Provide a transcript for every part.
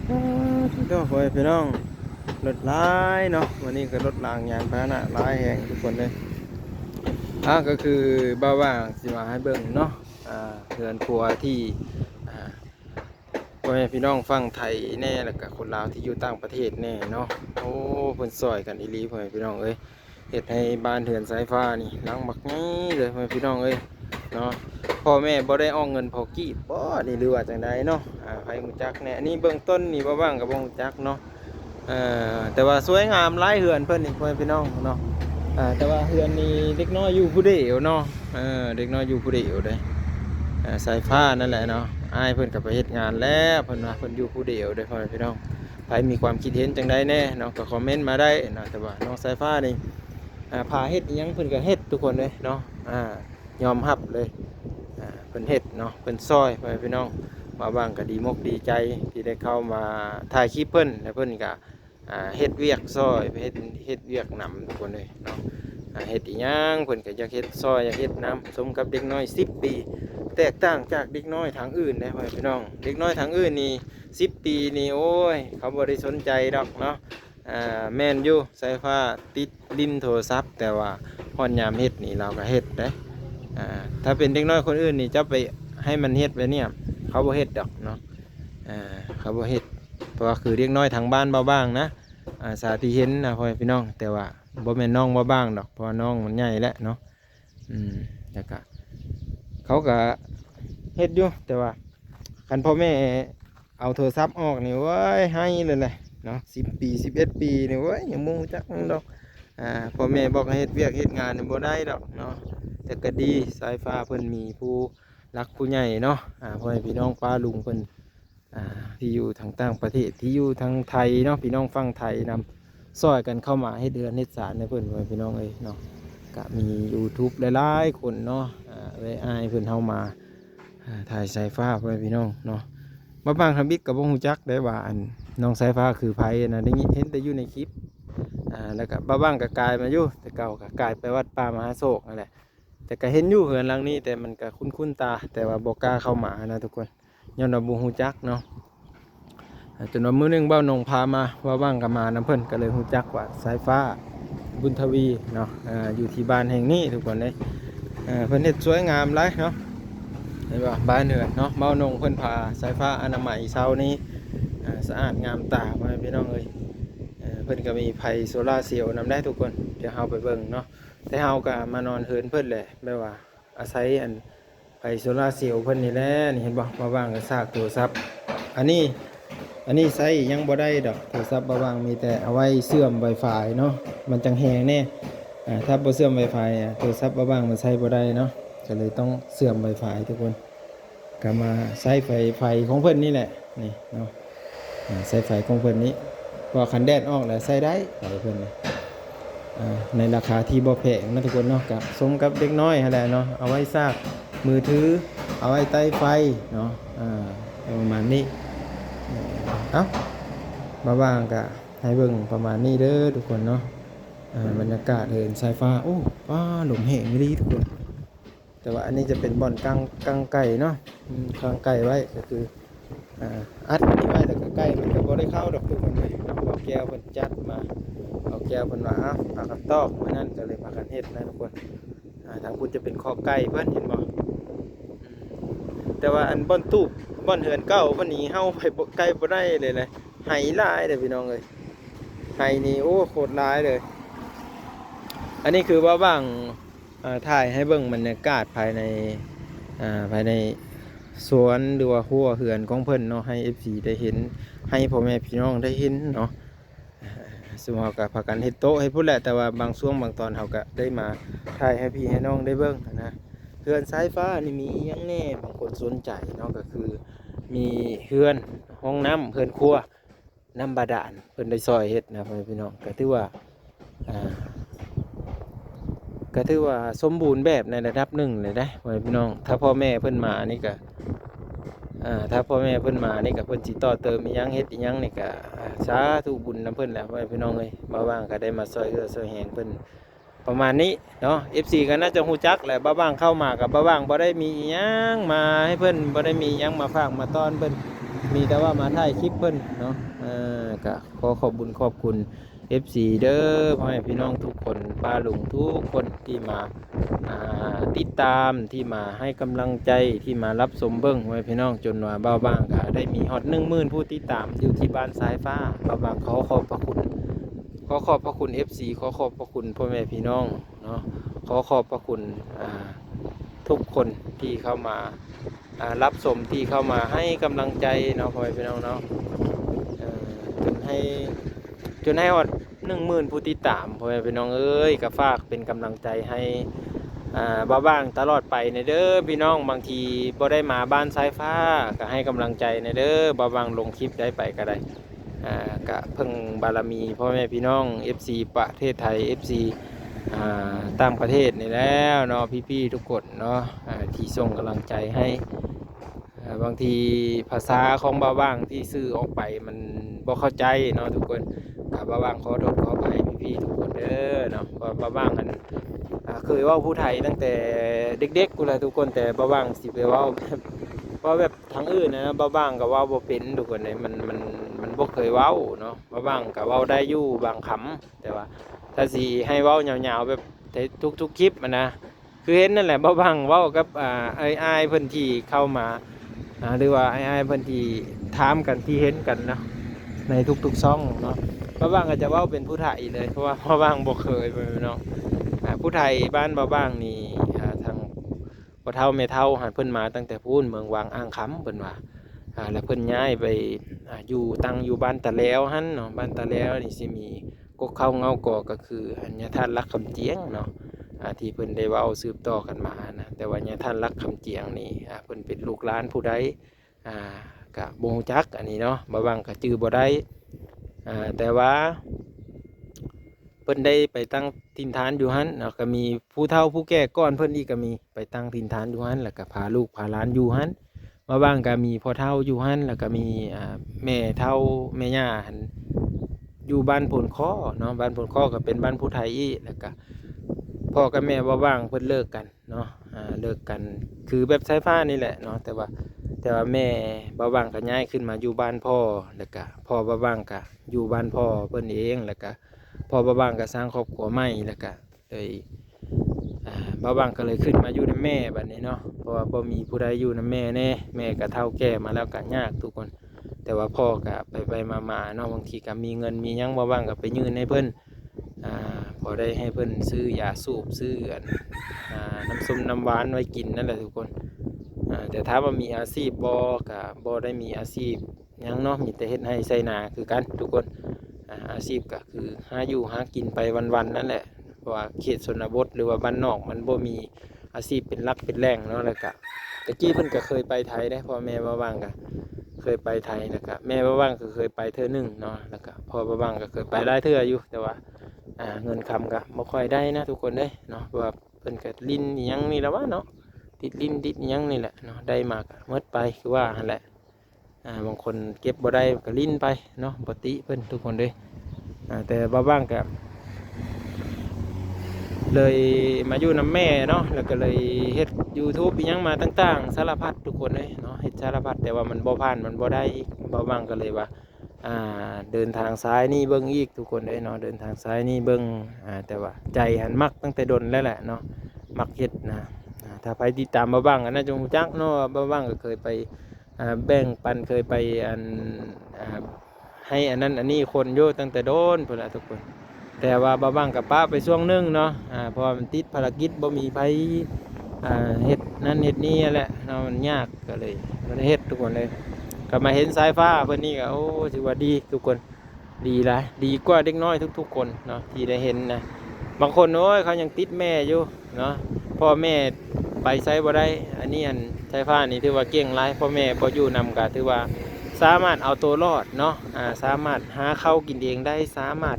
พี่น้องพี่น้องรถหลายเนาะวันนี้ก็รถรางยานพาหนะหลายแห่งทุกคนเลยก็คือบ้าว่างสิมาให้เบิ่งเนาะเรือนครัวที่อ่าพ่อแม่พี่น้องฟังไทยแน่แล้วก็คนลาวที่อยู่ต่างประเทศแน่เนาะโอ้เพิ่นซอยกันอีหลีพ่อแม่พี่น้องเอ้ยเฮ็ดให้บ้านเรือนสายฟ้านี่หลังบักนี้เลยพ่อแม่พี่น้องเอ้ยเนาะพ่อแม่บ่ได้เอาเงินพอกีบบ่นี่หรือว่าจังใดเนาะไผรู้จักแน่อันนี้เบื้องต้นนี่บ่ว่างก็บ่รู้จักเนาะ แต่ว่าสวยงามหลายเฮือนเพิ่นนี่พ่อแม่พี่น้องเนาะแต่ว่าเฮือนนี่เด็กน้อยอยู่ผู้เดียวเนาะเด็กน้อยอยู่ผู้เดียวเด้สายฟ้านั่นแหละเนาะอ้ายเพิ่นก็ไปเฮ็ดงานแล้วเพิ่นว่าเพิ่นอยู่ผู้เดียวเด้อพ่อแม่พี่น้องใครมีความคิดเห็นจังใดแน่เนาะก็คอมเมนต์มาได้เนาะแต่ว่าน้องสายฟ้านี่พาเฮ็ดอิหยังเพิ่นก็เฮ็ดทุกคนเลยเนาะยอมรับเลยเพิ่นเฮ็ดเนาะเพิ่นซอยพ่อแม่พี่น้องมาบ้างก็ดีมกดีใจที่ได้เข้ามาถ่ายคลิปเพิ่นแล้วเพิ่นก็เฮ็ดเวียกซอยเฮ็ดเวียกนำทุกคนเลยเนาะเฮ็ดอีหยังเพิ่นก็อยากเฮ็ดซอยอยากเฮ็ดนำสมกับเด็กน้อย10ปีแตกต่างจากเด็กน้อยทางอื่นนะพี่น้องเด็กน้อยทางอื่นนี่10ปีนี่โอ้ยเขาบ่ได้สนใจดอกเนาะแม่นอยู่สายฟ้าติดลิ้นโทรศัพท์แต่ว่าฮอดยามเฮ็ดนี่เราก็เฮ็ดเด้ถ้าเป็นเด็กน้อยคนอื่นนี่จะไปให้มันเฮ็ดไปเนี่ยเขาบ่เฮ็ดดอกเนาะเขาบ่เฮ็ดเพราะว่าคือเด็กน้อยทางบ้านเบาบ้างนะสาธิเห็นนะพ่อพี่น้องแต่ว่าบ่แม่นน้องบ่บ้างดอกเพราะน้องมันใหญ่แล้วเนาะแล้วก็เขาก็เฮ็ดอยู่แต่ว่าคันพ่อแม่เอาโทรศัพท์ออกนี่เว้ยให้เลยแหละเนาะ10 ปี11 ปีนี่เว้ยยังบ่รู้จักดอกพ่อแม่บอกให้เฮ็ดเวียกเฮ็ดงานนี่บ่ได้ดอกเนาะแต่ก็ดีสายฟ้าเพิ่นมีผู้รักผู้ใหญ่เนาะพ่อแม่พี่น้องป้าลุงเพิ่นที่อยู่ทางต่างประเทศที่อยู่ทางไทยเนาะพี่น้องฟังไทยนำซอยกันเข้ามาให้เดือนเฮ็ดสารในเพิ่นพ่อแม่พี่น้องเอ้ยเนาะก็มี YouTube หลายๆคนเนาะเลยอายเพิ่นเฮามาถ่ายสายฟ้าพ่อแม่พี่น้องเนาะบ่บางคำบิดก็บ่ฮู้จักได้ว่าอันน้องสายฟ้าคือไผนะได้ยินเห็นแต่อยู่ในคลิปแล้วก็บ่บางก็กลายมาอยู่แต่เก่าก็กลายไปวัดป่ามหาโศกนั่นแหละแต่ก็เห็นอยู่เฮือนหลังนี้แต่มันก็คุ้นๆตาแต่ว่าบ่กล้าเข้ามานะทุกคนย้อนว่าบ่ฮู้จักเนาะจนว่ามื้อนึงเบ้านงพามาว่าว่างก็มานํเพิ่นก็เลยฮู้จักว่าสายฟ้าบุญทวีเนาะอยู่ที่บ้านแห่งนี้ทุกคนเลยเพิ่นเฮ็ดสวยงามหลายเนาะเห็นบ่บ้านเฮือนเนาะเบ้านงเพิ่นพาสายฟ้าอนามัยเช้านี้สะอาดงามตาพ่อแม่พี่น้องเอ้ยเพิ่นก็มีไผโซล่าร์เซลล์นำได้ทุกคนเดี๋ยวเฮาไปเบิ่งเนาะแต่เฮาก็มานอนเฮือนเพิ่นแหละแบบว่าอาศัยอันไผโซล่าร์เซลล์เพิ่นนี่แหละนี่เห็นบ่มาว่างก็ซากโทรศัพท์อันนี้ใช้ยังบ่ได้ดอกโทรศัพท์บ่ว่างมีแต่เอาไว้เชื่อม Wi-Fi เนาะมันจังแฮงแน่ถ้าบ่เชื่อม Wi-Fi โทรศัพท์บ่ว่างมันใช้บ่ได้เนาะก็เลยต้องเชื่อม Wi-Fi ทุกคนก็มาใช้ไฟของเพิ่นนี่แหละนี่เนาะใช้ไฟของเพิ่นนี้พอคันแดดออกแล้วใช้ได้ไฟเพิ่นนี่ในราคาที่บ่แพงนะทุกคนเนาะก็สมกับเด็กน้อยนั่นแหละเนาะเอาไว้ซากมือถือเอาไว้ใต้ไฟเนาะประมาณนี้มาว่างก็ให้เบิ่งประมาณนี้เด้อทุกคนเนาะบรรยากาศเห็นสายฟ้าโอ้ป้าหลุมแห่งดีทุกคนแต่ว่าอันนี้จะเป็นบ่อนกลางไก่เนาะกลางไก่ไว้ก็คืออัดนี่ไว้แล้วก็ไก่มันก็บ่ได้เข้าดอกทุกคนเลยเนาะเอาแก้วเพิ่นจัดมาเอาแก้วเพิ่นว่าพากันตอกมานั่นก็เลยพากันเฮ็ดนะทุกคนทางพุทธจะเป็นคอไก่เพิ่นเห็นบ่แต่ว่าอันบ่อนตูบบ่อนเฮือนเก่าเพิ่นหนีเฮาไปไกลบ่ได้เลยไหหลายเด้อพี่น้องเอ้ยไหนี่โอ้โคตรหลายเลยอันนี้คือว่าบ้างถ่ายให้เบิ่งบรรยากาศภายในสวนหรือว่าหัวเฮือนของเพิ่นเนาะให้ FC ได้เห็นให้พ่อแม่พี่น้องได้เห็นเนาะซึ่งเฮาก็พากันเฮ็ดโต๊ะให้พุ่นแหละแต่ว่าบางช่วงบางตอนเฮาก็ได้มาถ่ายให้พี่ให้น้องได้เบิ่งนะเฮือนสายฟ้านี่มีอีหยังแน่บางคนสนใจเนาะก็คือมีเฮือนห้องน้ำเฮือนครัวน้ำบาดาลเพิ่นได้ซอยเฮ็ดนะพ่อแม่พี่น้องก็ถือว่าสมบูรณ์แบบในระดับหนึ่งเลยได้พ่อแม่พี่น้องถ้าพ่อแม่เพิ่นมานี่ก็ถ้าพ่อแม่เพิ่นมานี่ก็เพิ่นสิต่อเติมอีหยังเฮ็ดอีหยังนี่ก็สาธุบุญนำเพิ่นแหละพ่อแม่พี่น้องเอ้ยบ่ว่างก็ได้มาซอยเอื้อซอยแหงเพิ่นประมาณนี้เนาะ FC ก็น่าจะฮู้จักแหละบ่ว่างเข้ามากับบ่ว่างบ่ได้มีอีหยังมาให้เพิ่นบ่ได้มีอีหยังมาฝากมาต้อนเพิ่น มีแต่ว่ามาถ่ายคลิปเพิ่นเนาะก็ขอขอบคุญขอบคุณ FC เด้อพ่อแม่พี่น้องทุกคนป้าลุงทุกคนที่มาติดตามที่มาให้กำลังใจที่มารับชมเบิ้งพ่อแม่พี่น้องจนว่าเบาบางก็ได้มีฮอด10,000ผู้ติดตามอยู่ที่บ้านสายฟ้าเบาบางขอขอบพระคุณขอขอบพระคุณ FC ขอขอบพระคุณพ่อแม่พี่น้องเนาะขอขอบพระคุณทุกคนที่เข้ามารับชมที่เข้ามาให้กำลังใจเนาะพ่อแม่พี่น้องเนาะจนให้ฮอด10,000ผู้ติดตามพ่อแม่พี่น้องเอ้ยก็ฝากเป็นกำลังใจให้บ้างตลอดไปในเด้อพี่น้องบางทีบ่ได้มาบ้านสายฟ้าก็ให้กำลังใจในเด้อบ้างลงคลิปได้ไปก็ได้ก็เพิ่งบารมีพ่อแม่พี่น้อง FC ประเทศไทย FC ต่างประเทศนี่แล้วเนาะพี่ๆทุกคนเนาะที่ส่งกำลังใจให้บางทีภาษาของบ้างที่สื่อออกไปมันบ่เข้าใจเนาะทุกคนกับบ้างขอโทษขออภัยพี่ๆทุกคนเด้อเนาะเพราะบ้างกันเคยเว่าผู้ไทยตั้งแต่เด็กๆกูเลยทุกคนแต่บ้างสิไปเว่าแบบทางอื่นนะบ้างกับว่าบ่เป็นทุกคนเลยมันบ่เคยเว้าเนาะบ้างกับเว้าได้อยู่บางคำแต่ว่าถ้าสิให้เว้ายาวๆแบบทุกคลิปมันนะคือเห็นนั่นแหละบ้างเว้ากับไอ้เพิ่นที่เข้ามาหรือว่าไอ้เพิ่นที่ถามกันที่เห็นกันเนาะในทุกๆช่องเนาะบ้างก็จะเว้าเป็นผู้ไทยเลยเพราะว่าบ้างบ่เคยไปเนาะผู้ไทยบ้านบ้างนี่ทางพ่อเฒ่าแม่เฒ่าหันเพิ่นมาตั้งแต่พูนเมืองวางอ่างคำเพิ่นว่าแล้วเพิ่นย้ายไปอยู่ตั้งอยู่บ้านตะแล้วหั่นเนาะบ้านตะแล้วนี่สิมีกกเข้าเงากอก็คืออัญญท่านรักคำเจียงเนาะที่เพิ่นได้เว้าสืบต่อกันมานะแต่ว่าอัญญท่านรักคำเจียงนี่เพิ่นเป็นลูกหลานผู้ใดก็บ่ฮู้จักอันนี้เนาะบางก็จื้อบ่ได้แต่ว่าเพิ่นได้ไปตั้งถิ่นฐานอยู่หั่นก็มีผู้เฒ่าผู้แก่ก่อนเพิ่นอีกก็มีไปตั้งถิ่นฐานอยู่หั่นแล้วก็พาลูกพาหลานอยู่หั่นบ้างก็มีพ่อเฒ่าอยู่หั่นแล้วก็มีแม่เฒ่าแม่ย่าหั่นอยู่บ้านผลข้อเนาะบ้านผลข้อก็เป็นบ้านผู้ไทยอีกแล้วก็พ่อกับแม่บ้างเพิ่นเลิกกันเนาะเลิกกันคือแบบสายฟ้านี่แหละเนาะแต่ว่าแม่บ้างก็ย้ายขึ้นมาอยู่บ้านพ่อแล้วก็พ่อบ้างก็อยู่บ้านพ่อเพิ่นเองแล้วก็พอบ้างก็สร้างครอบครัวใหม่แล้วก็เลยบ้างก็เลยขึ้นมาอยู่ในแม่แบบนี้เนาะเพราะว่าบ่มีผู้ใดอยู่ในแม่แน่แม่ก็เฒ่าแก่มาแล้วก็ยากทุกคนแต่ว่าพ่อก็ไปมาเนาะบางทีก็มีเงินมีหยังบ้างก็ไปยืมให้เพิ่นพอได้ให้เพิ่นซื้อยาสูบซื้อน้ำส้มน้ำหวานไว้กินนั่นแหละทุกคนแต่ถ้าว่ามีอาชีพก็บ่ได้มีอาชีพหยังเนาะมีแต่เฮ็ดให้ไสนาคือกันทุกคนอาชีพก็คือหาอยู่หากินไปวันๆนั่นแหละเพราะว่าเขตชนบทหรือว่าบ้านนอกมันบ่มีอาชีพเป็นหลักเป็นแหล่งเนาะแล้วก็ตะกี้เพิ่นก็เคยไปไทยได้พ่อแม่บ้างก็เคยไปไทยแล้วก็แม่บ้างก็เคยไปเทื่อนึงเนาะแล้วก็พ่อบ้างก็เคยไปหลายเทื่ออยู่แต่ว่าเงินคำก็บ่ค่อยได้นะทุกคนเด้เนาะเพราะว่าเพิ่นก็ลิ้นอิหยังนี่แหละวะเนาะติดลิ้นติดอิหยังนี่แหละเนาะได้มากหมดไปคือว่าหั่นแหละบางคนเก็บบ่ได้ก็ลิ้นไปเนาะปกติเพิ่นทุกคนเด้แต่บ้างก็เลยมาอยู่นำแม่เนาะแล้วก็เลยเฮ็ด YouTube อีหยังมาต่างๆสารพัดทุกคนเลยเนาะเฮ็ดสารพัดแต่ว่ามันบ่ผ่านมันบ่ได้บ้างก็เลยว่าเดินทางซ้ายนี่เบิ่งอีกทุกคนเนาะเดินทางซ้ายนี่เบิ่งแต่ว่าใจหันมักตั้งแต่ดนแล้วแหละเนาะมักเฮ็ดนะถ้าใครติดตามบ้างก็น่าจะรู้จักเนาะบ้างก็เคยไปแบ่งปันเคยไปให้อันนั้นอันนี้คนโยตั้งแต่โดนพุ่นละทุกคนแต่ว่าบ้างกับป้าไปช่วงนึงเนาะเพราะมันติดภารกิจบ่มีไปเฮ็ดนั่นเฮ็ดนี่แหละเนาะมันยากก็เลยมันเฮ็ดทุกคนเลยก็มาเห็นสายฟ้าเพิ่นนี่ก็โอ้ถือว่าดีทุกคนดีหลายดีกว่าเด็กน้อยทุกๆคนเนาะที่ได้เห็นนะบางคนโอ้ยเขายังติดแม่อยู่เนาะพ่อแม่ไปไสบ่ได้อันนี้อันสายฟ้านี่ถือว่าเก่งหลายพ่อแม่บ่อยู่นำก็ถือว่าสามารถเอาตัวรอดเนาะสามารถหาข้าวกินเองได้สามารถ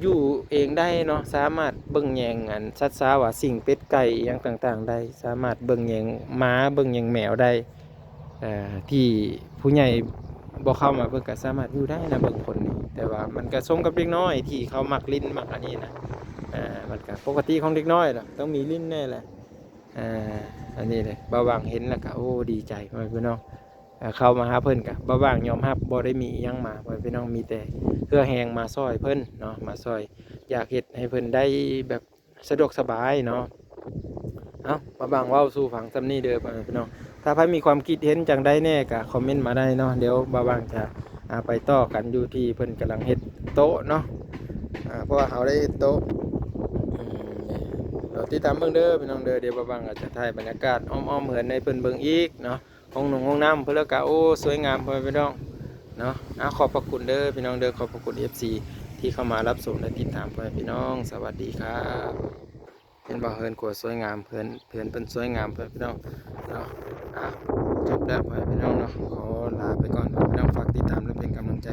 อยู่เองได้เนาะสามารถเบิ่งแยงอันชัดช้าว่าสิ่งเป็ดไก่อย่างต่างๆได้สามารถเบิ่งแยงม้าเบิ่งแยงแมวได้ที่ผู้ใหญ่บ่เข้ามาเพิ่นก็สามารถอยู่ได้นะเบิ่งคนนี่แต่ว่ามันก็สมกับเด็กน้อยที่เขามักลิ้นมักอันนี้นะมันก็ปกติของเด็กน้อยล่ะต้องมีลิ้นแน่แหละอันนี้เลยบ่าวางเห็นแล้วก็โอ้ดีใจพี่น้อง เข้ามาหาเพิ่นก็บ่ว่างยอมรับบ่ได้มีอิหยังมาพ่อแม่พี่น้องมีแต่เพื่อแหงมาซอยเพิ่นเนาะมาซอยอยากเฮ็ดให้เพิ่นได้แบบสะดวกสบายเนาะเอ้ามาบางเว้าสู่ฟังซำนี้เด้อพ่อแม่พี่น้องถ้าใครมีความคิดเห็นจังใดแน่ก็คอมเมนต์มาได้เนาะเดี๋ยวบ่าวางจะไปต่อกันอยู่ที่เพิ่นกำลังเฮ็ดโต๊ะเนาะเพราะว่าเขาได้เฮ็ดโต๊ะอืมเราติดตามเบิ่งเด้อพี่น้องเด้อเดี๋ยวบ่าวางก็จะถ่ายบรรยากาศอ้อมๆเหินให้เพิ่นเบิ่งอีกเนาะห้องห้องน้ำเพิ่นแล้วก็โอ้สวยงามพ่อแม่พี่น้องเนาะขอบพระคุณเด้อพี่น้องเด้อขอบพระคุณ FC ที่เข้ามารับชมและติดตามพ่อแม่พี่น้องสวัสดีครับเห็นบ่เฮินกว่าสวยงามเพิ่นเป็นสวยงามพ่อแม่พี่น้องเนาะอ่ะจบแล้วพ่อแม่พี่น้องเนาะขอลาไปก่อนพ่อแม่พี่น้องฝากติดตามและเป็นกำลังใจ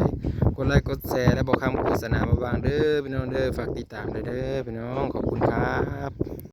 กดไลค์กดแชร์และบอกคำโฆษณามาบ้างเด้อพี่น้องเด้อฝากติดตามเด้อพี่น้องขอบคุณครับ